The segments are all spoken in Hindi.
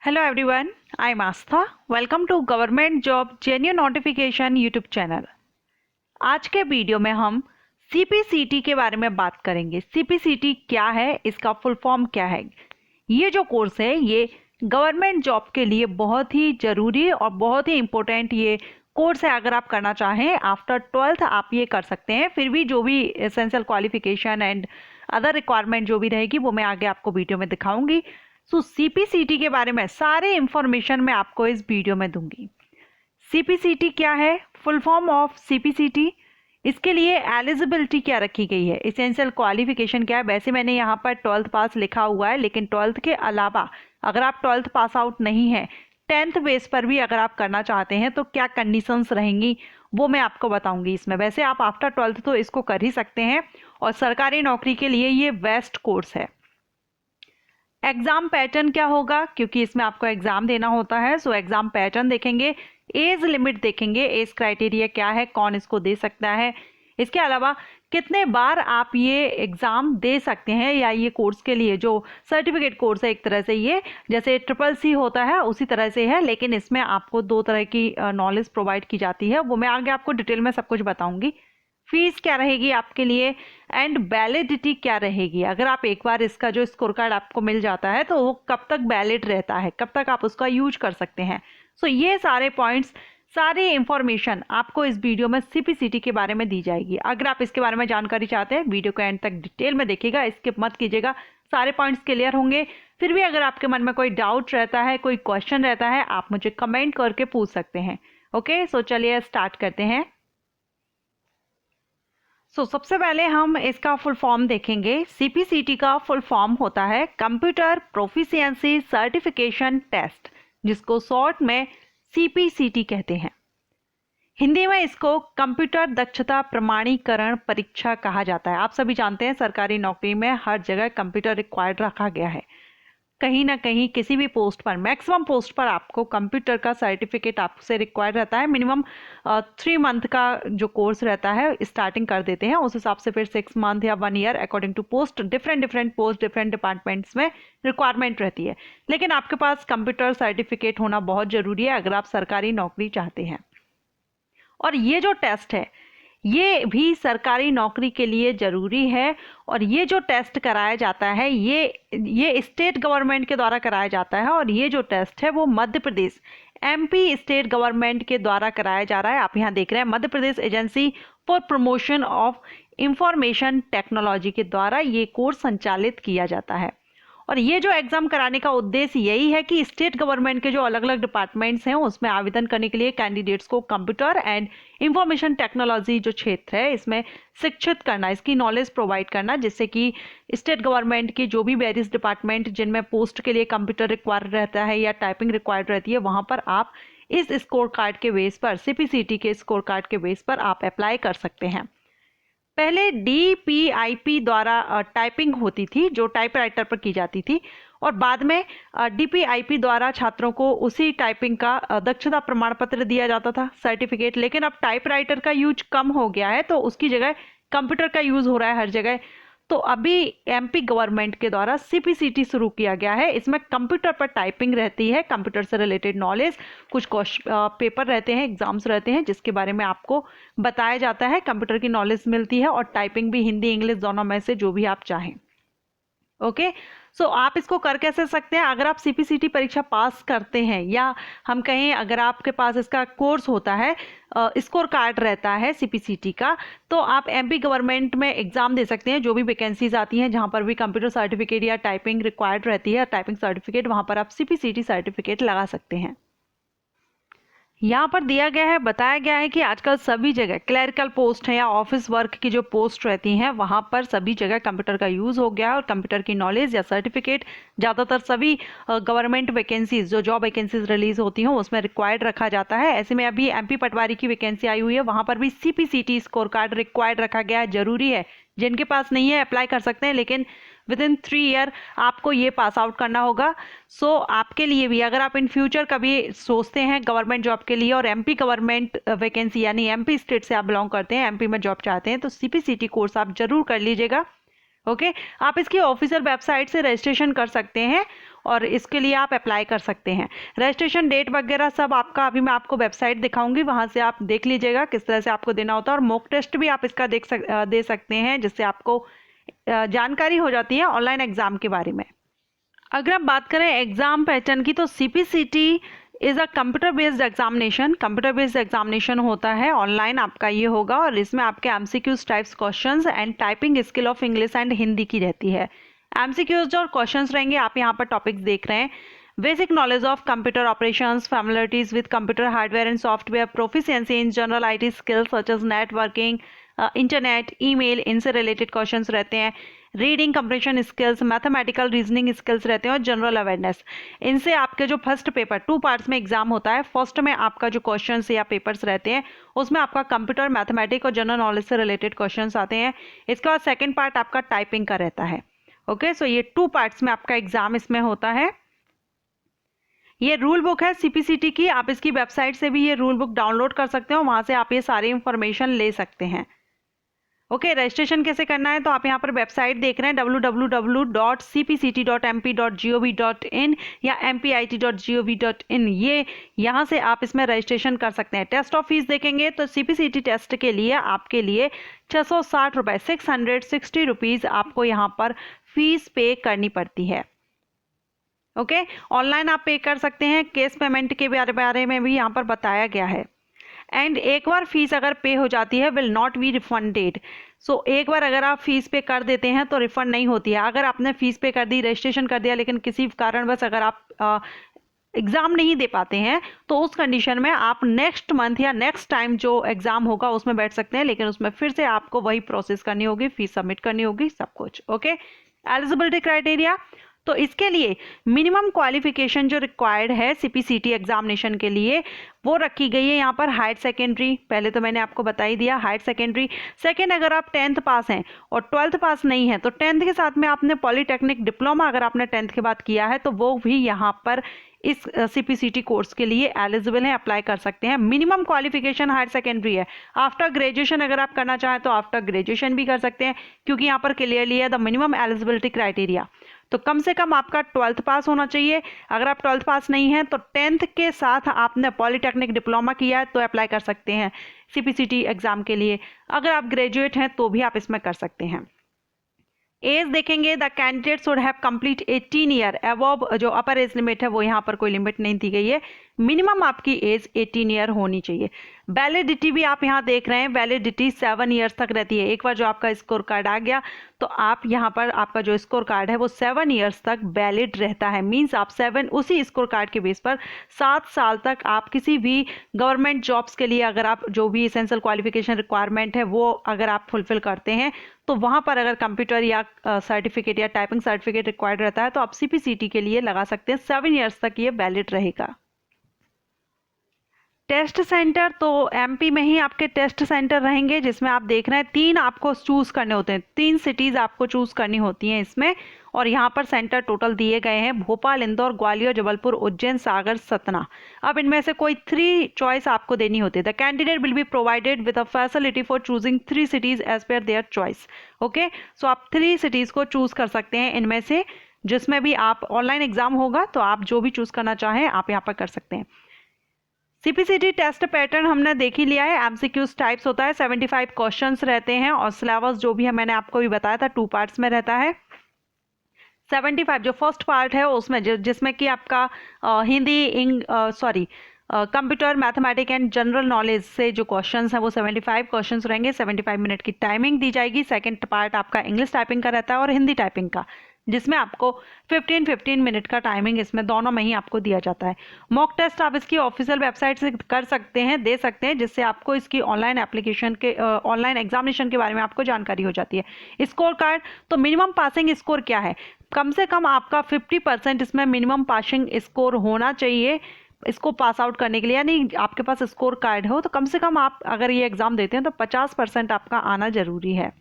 Hello everyone, I am Astha. Welcome to government job genuine notification YouTube channel. आज के वीडियो में हम CPCT के बारे में बात करेंगे। CPCT क्या है, इसका फुल फॉर्म क्या है। ये जो कोर्स है ये गवर्नमेंट जॉब के लिए बहुत ही ज़रूरी और बहुत ही इम्पोर्टेंट ये कोर्स है। अगर आप करना चाहें आफ्टर 12th आप ये कर सकते हैं। फिर भी जो भी essential qualification and other requirement जो भी रहेगी वो मैं आगे आपको वीडियो में दिखाऊंगी। सो CPCT के बारे में सारे इंफॉर्मेशन मैं आपको इस वीडियो में दूंगी। CPCT क्या है, फुल फॉर्म ऑफ CPCT, इसके लिए एलिजिबिलिटी क्या रखी गई है, एसेंशियल क्वालिफिकेशन क्या है। वैसे मैंने यहाँ पर 12th पास लिखा हुआ है, लेकिन 12th के अलावा अगर आप 12th पास आउट नहीं है, 10th बेस पर भी अगर आप करना चाहते हैं तो क्या कंडीशंस रहेंगी वो मैं आपको बताऊंगी इसमें। वैसे आप आफ्टर 12th तो इसको कर ही सकते हैं और सरकारी नौकरी के लिए ये बेस्ट कोर्स है। एग्जाम पैटर्न क्या होगा, क्योंकि इसमें आपको एग्जाम देना होता है, सो एग्जाम पैटर्न देखेंगे, एज लिमिट देखेंगे, एज क्राइटेरिया क्या है, कौन इसको दे सकता है, इसके अलावा कितने बार आप ये एग्ज़ाम दे सकते हैं या ये कोर्स के लिए जो सर्टिफिकेट कोर्स है एक तरह से ये जैसे CCC होता है उसी तरह से है, लेकिन इसमें आपको 2 तरह की नॉलेज प्रोवाइड की जाती है, वो मैं आगे आपको डिटेल में सब कुछ बताऊंगी। फीस क्या रहेगी आपके लिए एंड वैलिडिटी क्या रहेगी। अगर आप एक बार इसका जो स्कोर कार्ड आपको मिल जाता है तो वो कब तक वैलिड रहता है, कब तक आप उसका यूज कर सकते हैं। सो ये सारे पॉइंट्स, सारी इंफॉर्मेशन आपको इस वीडियो में CPCT के बारे में दी जाएगी। अगर आप इसके बारे में जानकारी चाहते हैं वीडियो को एंड तक डिटेल में देखिएगा, स्किप मत कीजिएगा, सारे पॉइंट्स क्लियर होंगे। फिर भी अगर आपके मन में कोई डाउट रहता है, कोई क्वेश्चन रहता है, आप मुझे कमेंट करके पूछ सकते हैं। ओके, सो चलिए स्टार्ट करते हैं। सबसे पहले हम इसका फुल फॉर्म देखेंगे। CPCT का फुल फॉर्म होता है कंप्यूटर प्रोफिशिएंसी सर्टिफिकेशन टेस्ट, जिसको शॉर्ट में CPCT कहते हैं। हिंदी में इसको कंप्यूटर दक्षता प्रमाणीकरण परीक्षा कहा जाता है। आप सभी जानते हैं सरकारी नौकरी में हर जगह कंप्यूटर रिक्वायर्ड रखा गया है। कहीं ना कहीं किसी भी पोस्ट पर, मैक्सिमम पोस्ट पर आपको कंप्यूटर का सर्टिफिकेट आपसे रिक्वायर्ड रहता है। मिनिमम 3 मंथ का जो कोर्स रहता है स्टार्टिंग कर देते हैं, उस हिसाब से फिर 6 मंथ या 1 year according to post, different post different departments में रिक्वायरमेंट रहती है। लेकिन आपके पास कंप्यूटर सर्टिफिकेट होना बहुत ज़रूरी है अगर आप सरकारी नौकरी चाहते हैं। और ये जो टेस्ट है ये भी सरकारी नौकरी के लिए ज़रूरी है। और ये जो टेस्ट कराया जाता है ये स्टेट गवर्नमेंट के द्वारा कराया जाता है। और ये जो टेस्ट है वो Madhya Pradesh MP state government के द्वारा कराया जा रहा है। आप यहाँ देख रहे हैं Madhya Pradesh agency for promotion of information technology के द्वारा ये कोर्स संचालित किया जाता है। और ये जो एग्जाम कराने का उद्देश्य यही है कि स्टेट गवर्नमेंट के जो अलग अलग डिपार्टमेंट्स हैं उसमें आवेदन करने के लिए कैंडिडेट्स को कंप्यूटर एंड इंफॉर्मेशन टेक्नोलॉजी जो क्षेत्र है इसमें शिक्षित करना, इसकी नॉलेज प्रोवाइड करना, जिससे कि स्टेट गवर्नमेंट की जो भी वेरियस डिपार्टमेंट जिनमें पोस्ट के लिए कंप्यूटर रिक्वायर्ड रहता है या टाइपिंग रिक्वायर्ड रहती है, वहाँ पर आप इस स्कोर कार्ड के बेस पर, CPCT के स्कोर कार्ड के बेस पर आप अप्लाई कर सकते हैं। पहले DPIP द्वारा टाइपिंग होती थी जो टाइपराइटर पर की जाती थी, और बाद में DPIP द्वारा छात्रों को उसी टाइपिंग का दक्षता प्रमाण पत्र दिया जाता था, सर्टिफिकेट। लेकिन अब टाइपराइटर का यूज कम हो गया है तो उसकी जगह कंप्यूटर का यूज हो रहा है हर जगह। तो अभी MP गवर्नमेंट के द्वारा CPCT शुरू किया गया है। इसमें कंप्यूटर पर टाइपिंग रहती है, कंप्यूटर से रिलेटेड नॉलेज, कुछ पेपर रहते हैं, एग्जाम्स रहते हैं जिसके बारे में आपको बताया जाता है, कंप्यूटर की नॉलेज मिलती है, और टाइपिंग भी हिंदी इंग्लिश दोनों में से जो भी आप चाहें। ओके, सो आप इसको कर कैसे सकते हैं। अगर आप CPCT परीक्षा पास करते हैं या हम कहें अगर आपके पास इसका कोर्स होता है, स्कोर कार्ड रहता है CPCT का, तो आप MP गवर्नमेंट में एग्जाम दे सकते हैं। जो भी वैकेंसीज आती हैं जहां पर भी कंप्यूटर सर्टिफिकेट या टाइपिंग रिक्वायर्ड रहती है, टाइपिंग सर्टिफिकेट, वहां पर आप CPCT सर्टिफिकेट लगा सकते हैं। यहाँ पर दिया गया है, बताया गया है कि आजकल सभी जगह क्लरिकल पोस्ट है या ऑफिस वर्क की जो पोस्ट रहती हैं वहाँ पर सभी जगह कंप्यूटर का यूज़ हो गया है, और कंप्यूटर की नॉलेज या सर्टिफिकेट ज़्यादातर सभी गवर्नमेंट वैकेंसीज, जो जॉब वैकेंसीज रिलीज होती हैं उसमें रिक्वायर्ड रखा जाता है। ऐसे में अभी MP पटवारी की वैकेंसी आई हुई है, वहाँ पर भी CPCT स्कोर कार्ड रिक्वायर्ड रखा गया है, जरूरी है। जिनके पास नहीं है अप्लाई कर सकते हैं, लेकिन विदिन 3 ईयर आपको ये पास आउट करना होगा। सो आपके लिए भी अगर आप इन फ्यूचर कभी सोचते हैं गवर्नमेंट जॉब के लिए और MP गवर्नमेंट वैकेंसी यानी MP स्टेट से आप बिलोंग करते हैं, MP में जॉब चाहते हैं, तो CPCT कोर्स आप जरूर कर लीजिएगा। ओके, आप इसकी ऑफिशियल वेबसाइट से रजिस्ट्रेशन कर सकते हैं और इसके लिए आप अप्लाई कर सकते हैं। रजिस्ट्रेशन डेट वगैरह सब आपका अभी मैं आपको वेबसाइट दिखाऊंगी, वहाँ से आप देख लीजिएगा किस तरह से आपको देना होता है। और मॉक टेस्ट भी आप इसका दे सकते हैं, जिससे आपको जानकारी हो जाती है ऑनलाइन एग्ज़ाम के बारे में। अगर आप बात करें एग्ज़ाम पैटर्न की, तो CPCT is a computer based examination. Computer based examination होता है, ऑनलाइन आपका ये होगा, और इसमें आपके MCQs types questions and typing skill of English and Hindi की रहती है। MCQs और क्वेश्चंस रहेंगे, आप यहाँ पर टॉपिक्स देख रहे हैं। Basic knowledge of computer operations, familiarities with computer hardware and software, proficiency in general IT skills such as networking, internet, email, इनसे रिलेटेड क्वेश्चंस रहते हैं। Reading comprehension skills, mathematical reasoning skills रहते हैं, और जनरल अवेयरनेस। इनसे आपके जो फर्स्ट पेपर 2 पार्ट्स में एग्जाम होता है, फर्स्ट में आपका जो क्वेश्चंस या पेपर्स रहते हैं उसमें आपका कंप्यूटर, मैथमेटिक और जनरल नॉलेज से रिलेटेड क्वेश्चंस आते हैं। इसके बाद सेकेंड पार्ट आपका टाइपिंग का रहता है। ओके, सो ये 2 पार्ट्स में आपका एग्जाम इसमें होता है। ये रूल बुक है CPCT की, आप इसकी वेबसाइट से भी ये रूल बुक डाउनलोड कर सकते हो, वहां से आप ये सारी इंफॉर्मेशन ले सकते हैं। ओके, रजिस्ट्रेशन कैसे करना है, तो आप यहाँ पर वेबसाइट देख रहे हैं www.cpct.mp.gov.in या mpit.gov.in। ये यहाँ से आप इसमें रजिस्ट्रेशन कर सकते हैं। टेस्ट ऑफ फीस देखेंगे तो CPCT टेस्ट के लिए आपके लिए 660 रुपये, 660 रुपीज़ आपको यहाँ पर फीस पे करनी पड़ती है। ओके, ऑनलाइन आप पे कर सकते हैं, कैश पेमेंट के बारे में भी यहाँ पर बताया गया है। एंड एक बार फीस अगर पे हो जाती है विल नॉट बी रिफंडेड। सो एक बार अगर आप फीस पे कर देते हैं तो रिफंड नहीं होती है। अगर आपने फीस पे कर दी, रजिस्ट्रेशन कर दिया, लेकिन किसी कारणवश अगर आप एग्ज़ाम नहीं दे पाते हैं तो उस कंडीशन में आप नेक्स्ट मंथ या नेक्स्ट टाइम जो एग्ज़ाम होगा उसमें बैठ सकते हैं, लेकिन उसमें फिर से आपको वही प्रोसेस करनी होगी, फीस सबमिट करनी होगी, सब कुछ। ओके, एलिजिबिलिटी क्राइटेरिया, तो इसके लिए मिनिमम क्वालिफिकेशन जो रिक्वायर्ड है CPCT एग्जामिनेशन के लिए वो रखी गई है यहाँ पर। हायर सेकेंडरी, पहले तो मैंने आपको बता ही दिया, हायर सेकेंडरी। सेकेंड, अगर आप 10th पास हैं और 12th पास नहीं है तो 10th के साथ में आपने पॉलीटेक्निक डिप्लोमा अगर आपने 10th के बाद किया है तो वो भी यहाँ पर इस CPCT कोर्स के लिए एलिजिबल है, अप्लाई कर सकते हैं। मिनिमम क्वालिफिकेशन हायर सेकेंडरी है। आफ्टर ग्रेजुएशन अगर आप करना चाहें तो आफ्टर ग्रेजुएशन भी कर सकते हैं, क्योंकि यहाँ पर क्लियरली है द मिनिमम एलिजिबिलिटी क्राइटेरिया। तो कम से कम आपका 12th पास होना चाहिए। अगर आप 12th पास नहीं है तो 10th के साथ आपने पॉलीटेक्निक डिप्लोमा किया है तो अप्लाई कर सकते हैं CPCT एग्जाम के लिए। अगर आप ग्रेजुएट हैं तो भी आप इसमें कर सकते हैं। एज देखेंगे, the candidate should have complete 18 year above, जो अपर एज लिमिट है वो यहाँ पर कोई लिमिट नहीं दी गई है, मिनिमम आपकी एज 18 ईयर होनी चाहिए। वैलिडिटी भी आप यहाँ देख रहे हैं, वैलिडिटी 7 ईयर्स तक रहती है। एक बार जो आपका स्कोर कार्ड आ गया तो आप यहाँ पर आपका जो स्कोर कार्ड है वो 7 ईयर्स तक वैलिड रहता है। मींस आप 7 उसी स्कोर कार्ड के बेस पर 7 साल तक आप किसी भी गवर्नमेंट जॉब्स के लिए अगर आप जो भी एसेंशियल क्वालिफिकेशन रिक्वायरमेंट है वो अगर आप फुलफिल करते हैं तो वहाँ पर अगर कंप्यूटर या सर्टिफिकेट या टाइपिंग सर्टिफिकेट रिक्वायर्ड रहता है तो आप CPCT के लिए लगा सकते हैं। 7 ईयर्स तक ये वैलिड रहेगा। टेस्ट सेंटर, तो MP में ही आपके टेस्ट सेंटर रहेंगे, जिसमें आप देख रहे हैं 3 आपको चूज़ करने होते हैं, 3 सिटीज़ आपको चूज़ करनी होती हैं इसमें। और यहाँ पर सेंटर टोटल दिए गए हैं भोपाल, इंदौर, ग्वालियर, जबलपुर, उज्जैन, सागर, सतना। अब इनमें से कोई 3 चॉइस आपको देनी होती है। The candidate will be provided with a facility for choosing 3 cities as per their choice. Okay, so आप 3 सिटीज़ को चूज़ कर सकते हैं इनमें से, जिसमें भी आप ऑनलाइन एग्जाम होगा तो आप जो भी चूज़ करना चाहें आप यहाँ पर कर सकते हैं। CPCT टेस्ट पैटर्न हमने देख ही लिया है। MCQs टाइप्स होता है, 75 क्वेश्चंस रहते हैं, और सिलेबस जो भी है मैंने आपको भी बताया था 2 पार्ट्स में रहता है। 75 जो फर्स्ट पार्ट है उसमें जिसमें कि आपका Hindi, computer, mathematic and general knowledge से जो क्वेश्चंस हैं वो 75 क्वेश्चंस रहेंगे। 75 मिनट की टाइमिंग दी जाएगी। सेकंड पार्ट आपका इंग्लिश टाइपिंग का रहता है और हिंदी टाइपिंग का, जिसमें आपको 15-15 मिनट का टाइमिंग इसमें दोनों में ही आपको दिया जाता है। मॉक टेस्ट आप इसकी ऑफिशियल वेबसाइट से कर सकते हैं, दे सकते हैं, जिससे आपको इसकी ऑनलाइन एप्लीकेशन के ऑनलाइन एग्जामिनेशन के बारे में आपको जानकारी हो जाती है। स्कोर कार्ड, तो मिनिमम पासिंग स्कोर क्या है, कम से कम आपका 50% इसमें मिनिमम पासिंग स्कोर होना चाहिए इसको पास आउट करने के लिए। यानी आपके पास स्कोर कार्ड हो तो कम से कम आप अगर ये एग्जाम देते हैं तो 50% आपका आना जरूरी है।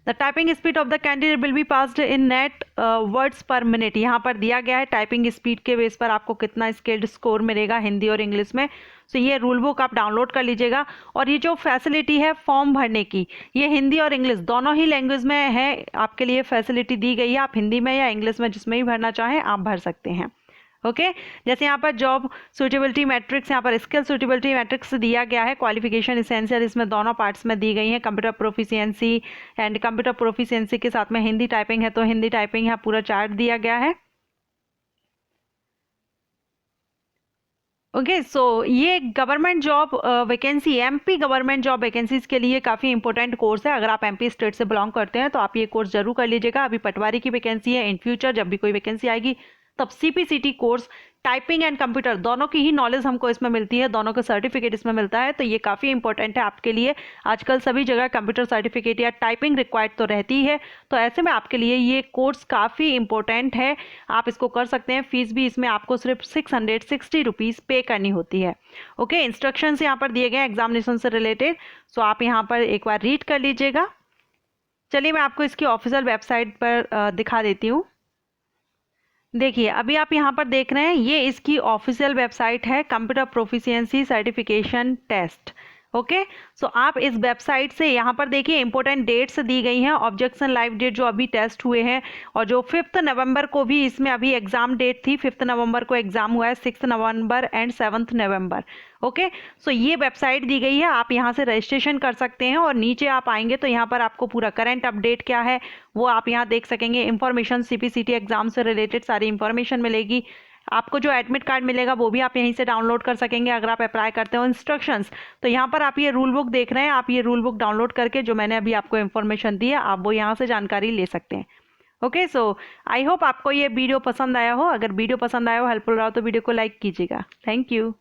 The typing speed of the candidate will be passed in net words पर मिनट। यहाँ पर दिया गया है टाइपिंग स्पीड के बेस पर आपको कितना स्किल्ड स्कोर मिलेगा हिंदी और इंग्लिश में। सो ये रूल बुक आप डाउनलोड कर लीजिएगा। और ये जो फैसिलिटी है फॉर्म भरने की, ये हिंदी और इंग्लिश दोनों ही लैंग्वेज में है, आपके लिए फैसिलिटी दी गई है। आप हिंदी में या इंग्लिश में जिसमें भी भरना चाहें आप भर सकते हैं। ओके जैसे यहाँ पर जॉब सूटेबिलिटी मैट्रिक्स, यहाँ पर स्किल सूटेबिलिटी मैट्रिक्स दिया गया है, क्वालिफिकेशन इसेंशियल इसमें दोनों पार्ट्स में दी गई है। Computer proficiency and computer proficiency के साथ में हिंदी टाइपिंग है तो हिंदी टाइपिंग यहाँ पूरा चार्ट दिया गया है। ओके सो ये government job vacancy, MP government job vacancies के लिए काफ़ी इंपॉर्टेंट कोर्स है। अगर आप एमपी स्टेट से बिलोंग करते हैं तो आप ये कोर्स जरूर कर लीजिएगा। अभी पटवारी की वैकेंसी है, इन फ्यूचर जब भी कोई वैकेंसी आएगी तब CPCT course, typing and computer दोनों की ही नॉलेज हमको इसमें मिलती है, दोनों का सर्टिफिकेट इसमें मिलता है। तो ये काफ़ी इंपॉर्टेंट है आपके लिए। आजकल सभी जगह कंप्यूटर सर्टिफिकेट या टाइपिंग रिक्वायर्ड तो रहती है, तो ऐसे में आपके लिए ये कोर्स काफ़ी इंपॉर्टेंट है। आप इसको कर सकते हैं। फीस भी इसमें आपको सिर्फ 660 रुपीज़ पे करनी होती है। ओके इंस्ट्रक्शंस यहाँ पर दिए गए एग्जामिनेशन से रिलेटेड, सो आप यहाँ पर एक बार रीड कर लीजिएगा। चलिए मैं आपको इसकी ऑफिशियल वेबसाइट पर दिखा देती हूँ। देखिए अभी आप यहाँ पर देख रहे हैं, ये इसकी ऑफिशियल वेबसाइट है, computer proficiency certification test. Okay so आप इस वेबसाइट से यहाँ पर देखिए इंपॉर्टेंट डेट्स दी गई हैं, ऑब्जेक्शन लाइव डेट जो अभी टेस्ट हुए हैं, और जो 5 नवंबर को भी इसमें अभी एग्जाम डेट थी। 5 नवंबर को एग्जाम हुआ है, 6 नवंबर एंड 7 नवंबर। ओके सो ये वेबसाइट दी गई है, आप यहाँ से रजिस्ट्रेशन कर सकते हैं। और नीचे आप आएंगे तो यहाँ पर आपको पूरा करंट अपडेट क्या है वो आप यहाँ देख सकेंगे। इंफॉर्मेशन सीपीसीटी एग्जाम से रिलेटेड सारी इंफॉर्मेशन मिलेगी। आपको जो एडमिट कार्ड मिलेगा वो भी आप यहीं से डाउनलोड कर सकेंगे अगर आप अप्लाई करते हो। इंस्ट्रक्शंस तो यहाँ पर आप ये रूल बुक देख रहे हैं, आप ये रूल बुक डाउनलोड करके जो मैंने अभी आपको इन्फॉर्मेशन दी है आप वो यहाँ से जानकारी ले सकते हैं। ओके सो आई होप आपको ये वीडियो पसंद आया हो। अगर वीडियो पसंद आया हो, हेल्पफुल रहा हो तो वीडियो को लाइक कीजिएगा। Thank you.